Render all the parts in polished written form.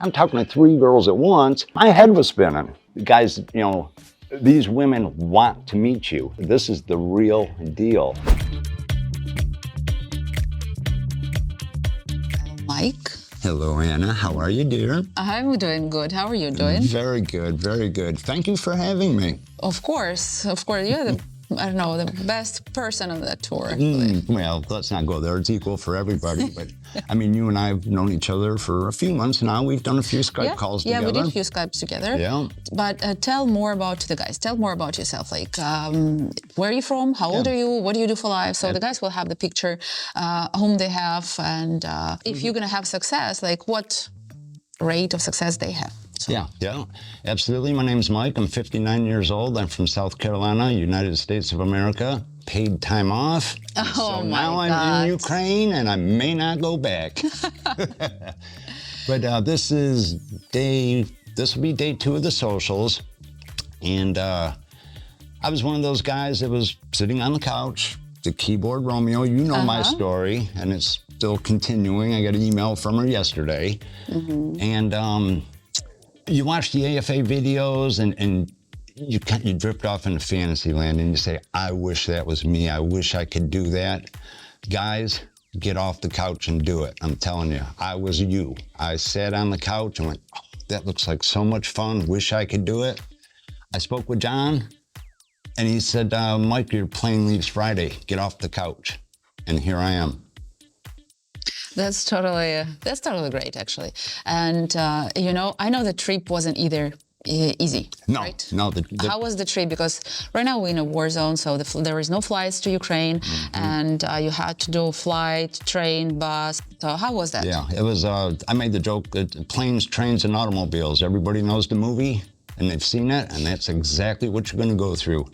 I'm talking to 3 girls at once. My head was spinning. Guys, these women want to meet you. This is the real deal. Mike. Hello, Anna. How are you, dear? I'm doing good. How are you doing? Very good, very good. Thank you for having me. Of course. You're the best person on that tour. Well, let's not go there. It's equal for everybody. But I mean, you and I have known each other for a few months now. We've done a few Skype calls together. Yeah, we did a few Skypes together. Yeah. But tell more about the guys. Tell more about yourself. Like, where are you from? How old are you? What do you do for life? So the guys will have the picture, whom they have, and if you're gonna have success, like what rate of success they have. So. Yeah, absolutely. My name's Mike. I'm 59 years old. I'm from South Carolina, United States of America. Paid time off. Oh, so now I'm in Ukraine and I may not go back. But this will be day 2 of the socials. And I was one of those guys that was sitting on the couch, the keyboard Romeo. You know my story, and it's still continuing. I got an email from her yesterday. And you watch the AFA videos and you drift off into fantasy land and you say, I wish that was me. I wish I could do that. Guys, get off the couch and do it. I'm telling you, I was you. I sat on the couch and went, oh, that looks like so much fun. Wish I could do it. I spoke with John and he said, Mike, your plane leaves Friday. Get off the couch. And here I am. That's totally great, actually. And, I know the trip wasn't either easy, right? No. How was the trip? Because right now we're in a war zone, so there is no flights to Ukraine, and you had to do flight, train, bus. So how was that? Yeah, it was, I made the joke that planes, trains, and automobiles, everybody knows the movie, and they've seen it, and that's exactly what you're going to go through.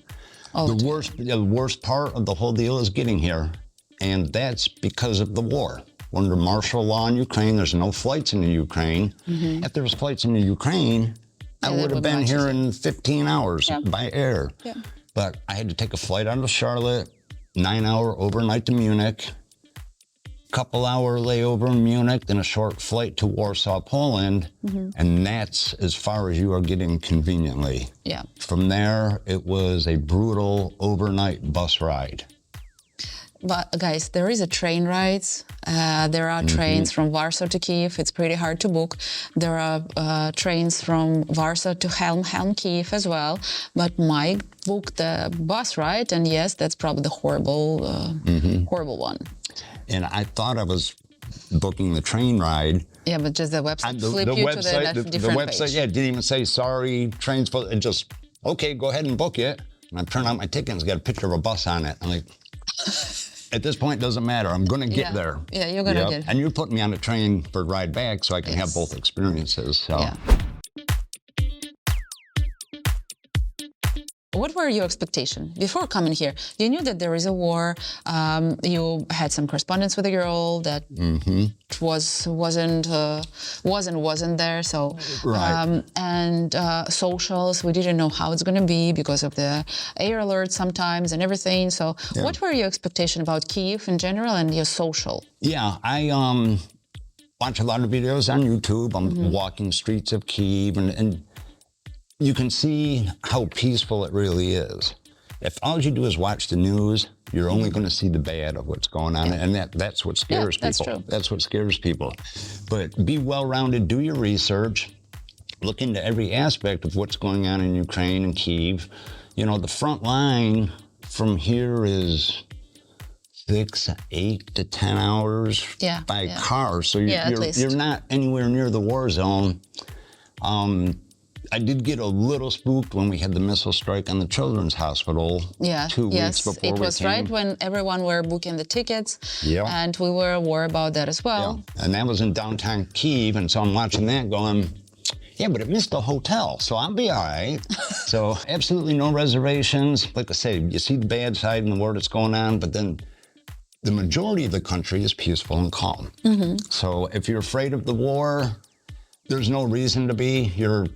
The worst part of the whole deal is getting here, and that's because of the war. Under martial law in Ukraine, there's no flights into Ukraine. If there was flights into Ukraine, I would have been here in 15 hours by air. Yeah. But I had to take a flight out of Charlotte, 9-hour overnight to Munich, couple-hour layover in Munich, then a short flight to Warsaw, Poland, and that's as far as you are getting conveniently. Yeah. From there, it was a brutal overnight bus ride. But guys, there is a train rides. There are trains from Warsaw to Kiev. It's pretty hard to book. There are trains from Warsaw to Helm, Kiev as well. But Mike booked the bus ride, and yes, that's probably the horrible one. And I thought I was booking the train ride. Yeah, but just the website flipped you to the different website, page. yeah, it didn't even say, sorry, train's full. It just, okay, go ahead and book it. And I turned out my ticket and it's got a picture of a bus on it. I'm like, at this point, it doesn't matter. I'm going to get there. Yeah, you're going to get And you're putting me on a train for a ride back so I can have both experiences. So. Yeah. What were your expectations before coming here? You knew that there is a war. You had some correspondence with a girl that wasn't there. So and socials, we didn't know how it's going to be because of the air alerts sometimes and everything. So what were your expectations about Kiev in general and your social? Yeah, I watch a lot of videos on YouTube. I'm walking streets of Kiev and you can see how peaceful it really is. If all you do is watch the news, you're only going to see the bad of what's going on, and that's what scares people. That's true. That's what scares people. But be well-rounded, do your research, look into every aspect of what's going on in Ukraine and Kiev. You know, the front line from here is 6, 8 to 10 hours by car, so you're not anywhere near the war zone. I did get a little spooked when we had the missile strike on the Children's Hospital 2 weeks before we came. It was right when everyone were booking the tickets, and we were worried about that as well. Yeah. And that was in downtown Kiev, and so I'm watching that going, yeah, but it missed the hotel, so I'll be all right. So absolutely no reservations. Like I say, you see the bad side in the war that's going on, but then the majority of the country is peaceful and calm. So if you're afraid of the war, there's no reason to be. You're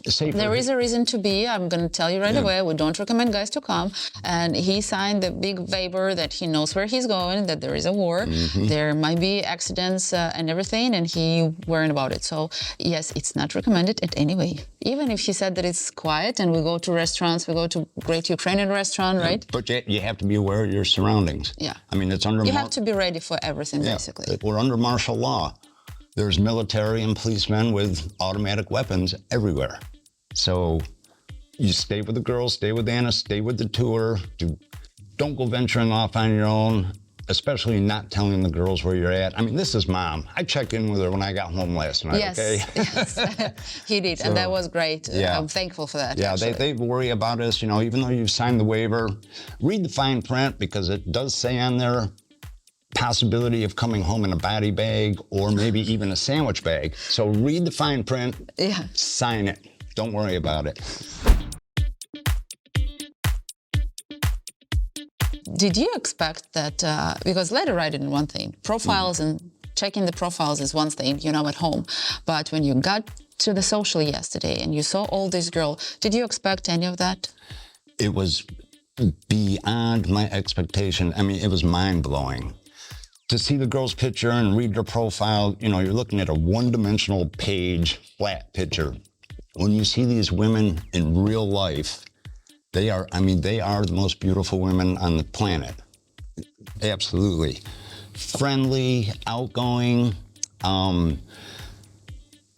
safer. There is a reason to be. I'm going to tell you right away. We don't recommend guys to come. And he signed the big waiver that he knows where he's going, that there is a war. There might be accidents and everything, and he worried about it. So, yes, it's not recommended in any way. Even if he said that it's quiet and we go to restaurants, we go to great Ukrainian restaurant, right? But you have to be aware of your surroundings. Yeah. I mean, it's under... You have to be ready for everything, basically. We're under martial law. There's military and policemen with automatic weapons everywhere. So you stay with the girls, stay with Anna, stay with the tour. Don't go venturing off on your own, especially not telling the girls where you're at. I mean, this is Mom. I checked in with her when I got home last night, okay? Yes, he did, and that was great. Yeah. I'm thankful for that. Yeah, they worry about us, you know, even though you've signed the waiver. Read the fine print, because it does say on there, possibility of coming home in a body bag or maybe even a sandwich bag. So read the fine print, sign it. Don't worry about it. Did you expect that, because later I didn't one thing, profiles and checking the profiles is one thing, you know, at home. But when you got to the social yesterday and you saw all these girls, did you expect any of that? It was beyond my expectation. I mean, it was mind-blowing. To see the girl's picture and read their profile, you know, you're looking at a one-dimensional page, flat picture. When you see these women in real life, they are the most beautiful women on the planet. Absolutely. Friendly, outgoing.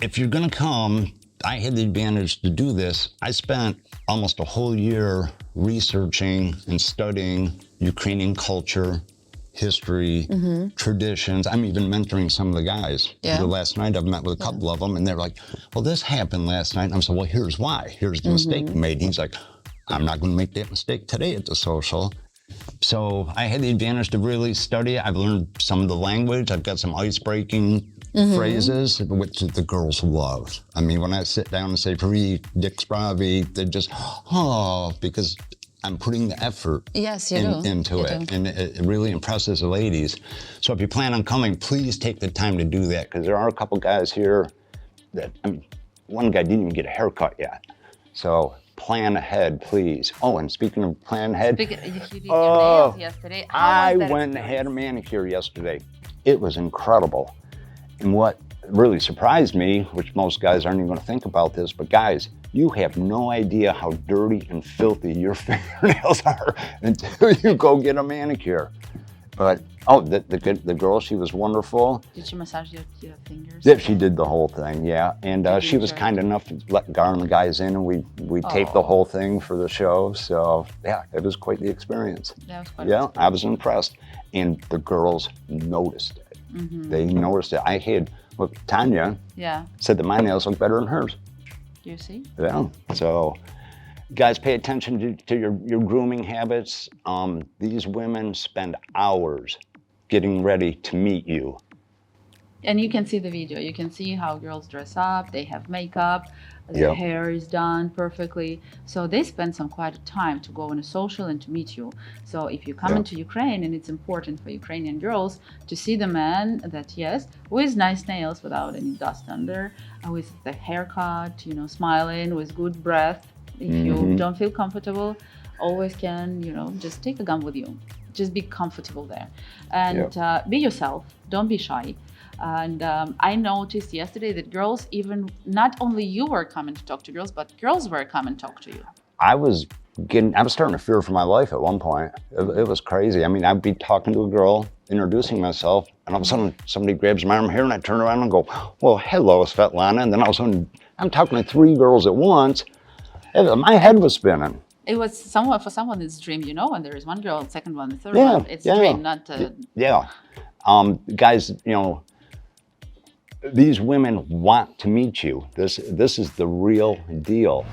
If you're gonna come, I had the advantage to do this. I spent almost a whole year researching and studying Ukrainian culture, history, traditions. I'm even mentoring some of the guys. Yeah. Last night I've met with a couple of them, and they're like, well, this happened last night. And I'm saying, well, here's why. Here's the mistake you made. And he's like, I'm not going to make that mistake today at the social. So I had the advantage to really study it. I've learned some of the language. I've got some ice-breaking phrases, which the girls love. I mean, when I sit down and say, Pri, Dick Spravi, they just, because I'm putting the effort into it. And it really impresses the ladies. So if you plan on coming, please take the time to do that, because there are a couple guys here that, I mean, one guy didn't even get a haircut yet. So plan ahead, please. Oh, and speaking of plan ahead, you did your nails yesterday. I went and had a manicure yesterday. It was incredible. And what really surprised me, which most guys aren't even going to think about this, but guys, you have no idea how dirty and filthy your fingernails are until you go get a manicure. But, the girl, she was wonderful. Did she massage your fingers? Yeah, she did the whole thing, yeah. And she was kind enough to let Gar and the guys in, and we taped the whole thing for the show. So, yeah, it was quite the experience. That was quite I was impressed. And the girls noticed it. They noticed it. I had, look, Tanya said that my nails look better than hers. You see? Yeah, so guys, pay attention to your grooming habits. These women spend hours getting ready to meet you. And you can see the video. You can see how girls dress up. They have makeup. Their hair is done perfectly. So they spend some quite time to go on a social and to meet you. So if you come into Ukraine, and it's important for Ukrainian girls to see the man that, yes, with nice nails without any dust under, with the haircut, you know, smiling, with good breath. If you don't feel comfortable, always can, you know, just take a gun with you. Just be comfortable there. And be yourself. Don't be shy. And I noticed yesterday that girls, even not only you were coming to talk to girls, but girls were coming to talk to you. I was starting to fear for my life at one point. It was crazy. I mean, I'd be talking to a girl, introducing myself, and all of a sudden somebody grabs my arm here, and I turn around and go, well, hello, Svetlana. And then all of a sudden I'm talking to 3 girls at once. My head was spinning. It was for someone it's a dream, you know, when there is one girl, second one, the third one. It's a dream, not a... Yeah. Guys, you know, these women want to meet you. This is the real deal.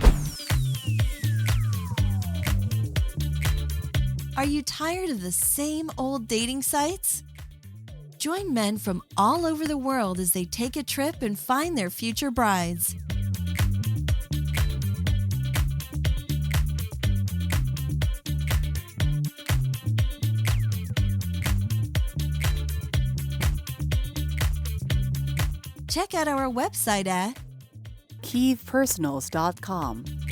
Are you tired of the same old dating sites? Join men from all over the world as they take a trip and find their future brides. Check out our website at KievPersonals.com.